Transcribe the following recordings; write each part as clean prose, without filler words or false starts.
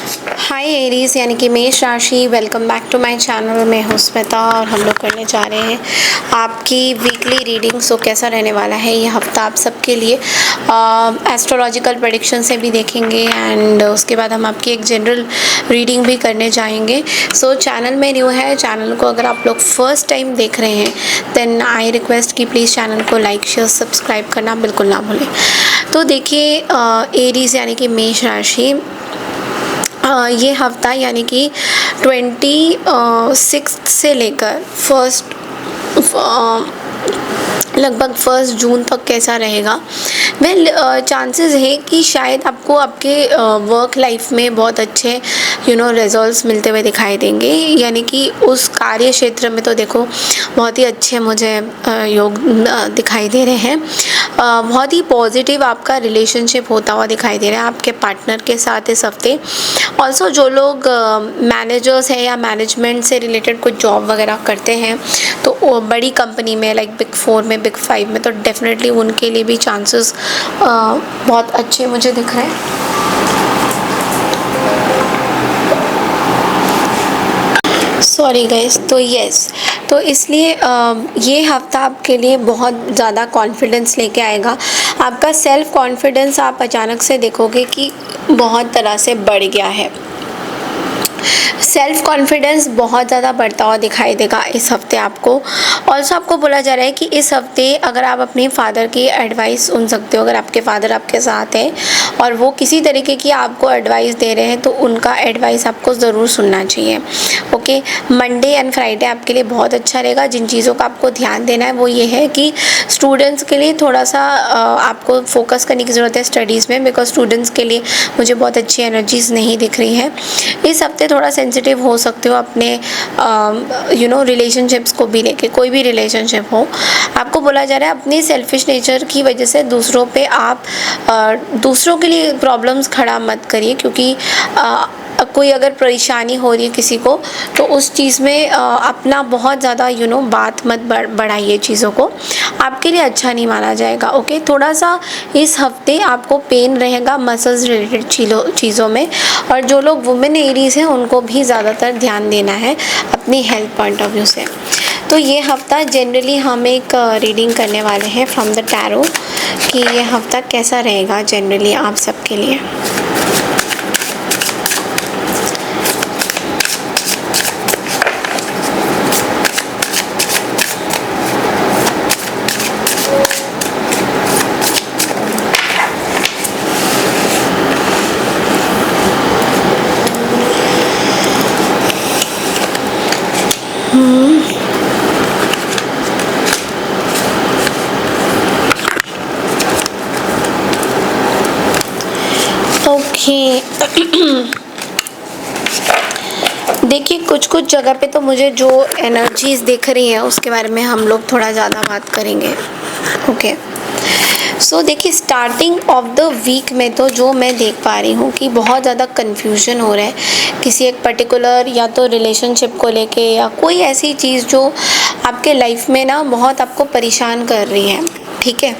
हाय Aries यानी कि मेष राशि, welcome back to my channel. मैं हूं स्मिता और हम लोग करने जा रहे हैं आपकी वीकली रीडिंग। सो कैसा रहने वाला है ये हफ्ता आप सबके लिए, एस्ट्रोलॉजिकल प्रेडिक्शन से भी देखेंगे एंड उसके बाद हम आपकी एक जनरल रीडिंग भी करने जाएंगे। सो चैनल में न्यू है, चैनल को अगर आप लोग फर्स्ट टाइम देख रहे हैं देन आई रिक्वेस्ट कि प्लीज़ चैनल को लाइक शेयर सब्सक्राइब करना बिल्कुल ना भूलें। तो देखिए एरीज यानी कि मेष राशि, ये हफ्ता यानी कि 26 से लेकर लगभग 1 जून तक कैसा रहेगा। चांसेस है कि शायद आपको आपके वर्क लाइफ में बहुत अच्छे रिजल्ट्स मिलते हुए दिखाई देंगे। यानी कि उस कार्य क्षेत्र में तो देखो बहुत ही अच्छे मुझे योग दिखाई दे रहे हैं। बहुत ही पॉजिटिव आपका रिलेशनशिप होता हुआ दिखाई दे रहा है आपके पार्टनर के साथ इस हफ्ते। ऑल्सो जो लोग मैनेजर्स हैं या मैनेजमेंट से रिलेटेड कुछ जॉब वगैरह करते हैं तो बड़ी कंपनी में लाइक बिग 4 में, बिग 5 में, तो डेफिनेटली उनके लिए भी चांसेस बहुत अच्छे मुझे दिख रहे हैं। सॉरी गाइस, तो इसलिए ये हफ्ता आपके लिए बहुत ज़्यादा कॉन्फिडेंस लेके आएगा। आपका सेल्फ कॉन्फिडेंस आप अचानक से देखोगे कि बहुत तरह से बढ़ गया है। सेल्फ कॉन्फिडेंस बहुत ज़्यादा बढ़ता हुआ दिखाई देगा इस हफ्ते आपको। ऑल्सो आपको बोला जा रहा है कि इस हफ्ते अगर आप अपने फादर की एडवाइस सुन सकते हो, अगर आपके फादर आपके साथ हैं और वो किसी तरीके की आपको एडवाइस दे रहे हैं तो उनका एडवाइस आपको ज़रूर सुनना चाहिए। ओके, मंडे एंड फ्राइडे आपके लिए बहुत अच्छा रहेगा। जिन चीज़ों का आपको ध्यान देना है वो ये है कि स्टूडेंट्स के लिए थोड़ा सा आपको फोकस करने की ज़रूरत है स्टडीज़ में, बिकॉज स्टूडेंट्स के लिए मुझे बहुत अच्छी एनर्जीज नहीं दिख रही है। इस हफ्ते थोड़ा सेंसिटिव हो सकते हो अपने रिलेशनशिप्स को भी लेके। कोई भी रिलेशनशिप हो, आपको बोला जा रहा है अपनी सेल्फिश नेचर की वजह से दूसरों पे आप दूसरों के लिए प्रॉब्लम्स खड़ा मत करिए, क्योंकि कोई अगर परेशानी हो रही है किसी को तो उस चीज़ में अपना बहुत ज़्यादा बात मत बढ़ाइए। चीज़ों को आपके लिए अच्छा नहीं माना जाएगा। ओके, थोड़ा सा इस हफ्ते आपको पेन रहेगा मसल्स रिलेटेड चीज़ों में, और जो लोग वुमेन एरीज हैं उनको भी ज़्यादातर ध्यान देना है अपनी हेल्थ पॉइंट ऑफ व्यू से। तो ये हफ्ता जनरली हम एक रीडिंग करने वाले हैं फ्रॉम द टैरो कि ये हफ्ता कैसा रहेगा जनरली आप सबके लिए। ओके देखिए, कुछ जगह पे तो मुझे जो एनर्जीज दिख रही हैं उसके बारे में हम लोग थोड़ा ज़्यादा बात करेंगे। ओके, सो देखिए स्टार्टिंग ऑफ द वीक में तो जो मैं देख पा रही हूँ कि बहुत ज़्यादा कन्फ्यूजन हो रहा है किसी एक पर्टिकुलर या तो रिलेशनशिप को लेके या कोई ऐसी चीज़ जो आपके लाइफ में ना बहुत आपको परेशान कर रही है। ठीक है,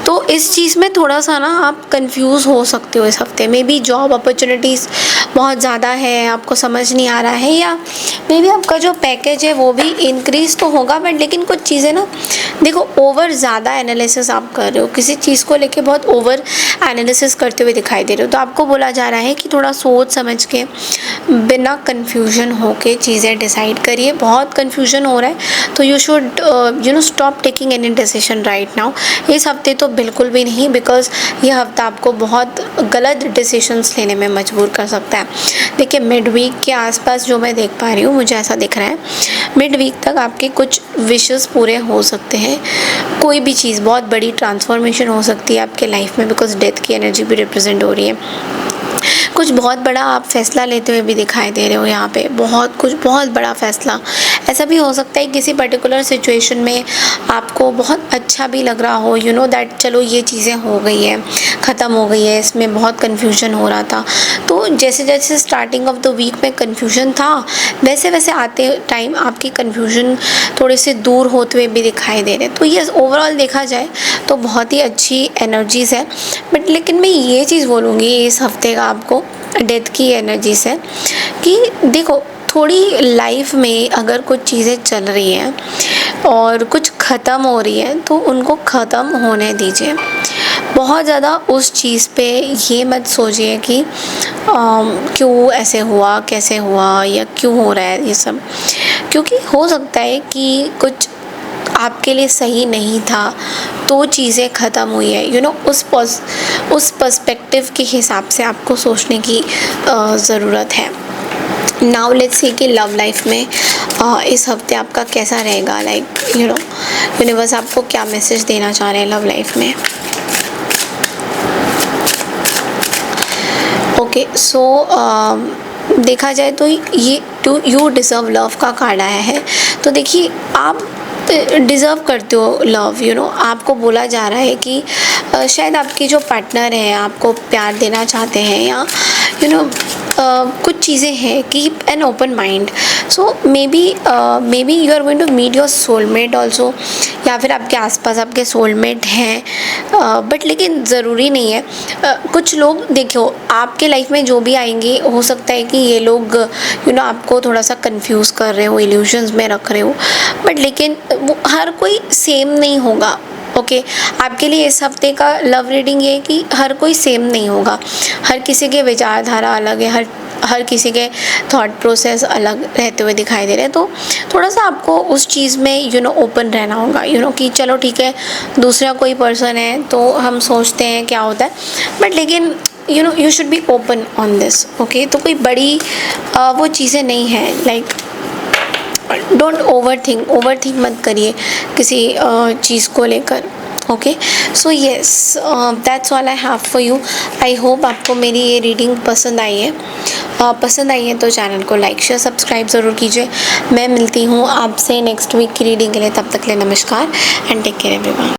तो इस चीज़ में थोड़ा सा ना आप कंफ्यूज हो सकते हो इस हफ्ते में भी। जॉब अपॉर्चुनिटीज़ बहुत ज़्यादा है, आपको समझ नहीं आ रहा है, या मे बी आपका जो पैकेज है वो भी इंक्रीज़ तो होगा बट लेकिन कुछ चीज़ें ना देखो ओवर ज़्यादा एनालिसिस आप कर रहे हो, किसी चीज़ को लेके बहुत ओवर एनालिसिस करते हुए दिखाई दे रहे हो। तो आपको बोला जा रहा है कि थोड़ा सोच समझ के बिना कन्फ्यूजन हो के चीज़ें डिसाइड करिए। बहुत कन्फ्यूजन हो रहा है तो you should stop taking any decision right now. इस हफ्ते तो बिल्कुल भी नहीं, बिकॉज ये हफ्ता आपको बहुत गलत डिसीजंस लेने में मजबूर कर सकता है। देखिए मिड वीक के आसपास जो मैं देख पा रही हूँ, मुझे ऐसा दिख रहा है मिड वीक तक आपके कुछ विशेस पूरे हो सकते हैं। कोई भी चीज़ बहुत बड़ी ट्रांसफॉर्मेशन हो सकती है आपके लाइफ में, बिकॉज डेथ की एनर्जी भी रिप्रेजेंट हो रही है। कुछ बहुत बड़ा आप फैसला लेते हुए भी दिखाई दे रहे हो यहाँ पे, बहुत बड़ा फैसला। ऐसा भी हो सकता है किसी पर्टिकुलर सिचुएशन में आपको बहुत अच्छा भी लग रहा हो, दैट चलो ये चीज़ें हो गई है, ख़त्म हो गई है, इसमें बहुत कन्फ्यूजन हो रहा था। तो जैसे जैसे स्टार्टिंग ऑफ द वीक में कन्फ्यूजन था वैसे वैसे आते टाइम आपकी कन्फ्यूजन थोड़े से दूर होते हुए भी दिखाई दे रहे हैं। तो ये ओवरऑल देखा जाए तो बहुत ही अच्छी एनर्जीज़ है। बट लेकिन मैं ये चीज़ बोलूँगी इस हफ्ते का आपको डेथ की एनर्जी से कि देखो थोड़ी लाइफ में अगर कुछ चीज़ें चल रही हैं और कुछ ख़त्म हो रही है तो उनको ख़त्म होने दीजिए। बहुत ज़्यादा उस चीज़ पे ये मत सोचिए कि क्यों ऐसे हुआ, कैसे हुआ या क्यों हो रहा है ये सब, क्योंकि हो सकता है कि कुछ आपके लिए सही नहीं था तो चीज़ें ख़त्म हुई है। उस पर्सपेक्टिव के हिसाब से आपको सोचने की ज़रूरत है। नाउ लेट्स सी कि लव लाइफ में इस हफ्ते आपका कैसा रहेगा। यूनिवर्स आपको क्या मैसेज देना चाह रहे हैं लव लाइफ में। ओके सो देखा जाए तो ये यू डिज़र्व लव का कार्ड आया है। तो देखिए आप डिज़र्व करते हो लव। आपको बोला जा रहा है कि शायद आपकी जो पार्टनर है आपको प्यार देना चाहते हैं या कुछ चीज़ें हैं। Keep an open mind. So maybe you are going to meet your soulmate also, या फिर आपके आसपास आपके सोलमेट हैं। बट लेकिन ज़रूरी नहीं है। कुछ लोग देखो आपके लाइफ में जो भी आएंगे हो सकता है कि ये लोग आपको थोड़ा सा कंफ्यूज कर रहे हो, इल्यूशंस में रख रहे हो, बट लेकिन वो हर कोई सेम नहीं होगा। ओके आपके लिए इस हफ्ते का लव रीडिंग ये है कि हर कोई सेम नहीं होगा। हर किसी के विचारधारा अलग है, हर किसी के थॉट प्रोसेस अलग रहते हुए दिखाई दे रहे हैं। तो थोड़ा सा आपको उस चीज़ में ओपन रहना होगा। कि चलो ठीक है दूसरा कोई पर्सन है तो हम सोचते हैं क्या होता है, बट लेकिन you should be open on this. Okay तो कोई बड़ी वो चीज़ें नहीं है। डोंट ओवर थिंक मत करिए किसी चीज़ को लेकर। Okay so yes that's all I have for you. I hope आपको मेरी ये रीडिंग पसंद आई है तो चैनल को लाइक शेयर सब्सक्राइब ज़रूर कीजिए। मैं मिलती हूँ आपसे नेक्स्ट वीक की रीडिंग के लिए। तब तक के लिए नमस्कार एंड टेक केयर एवरीवन।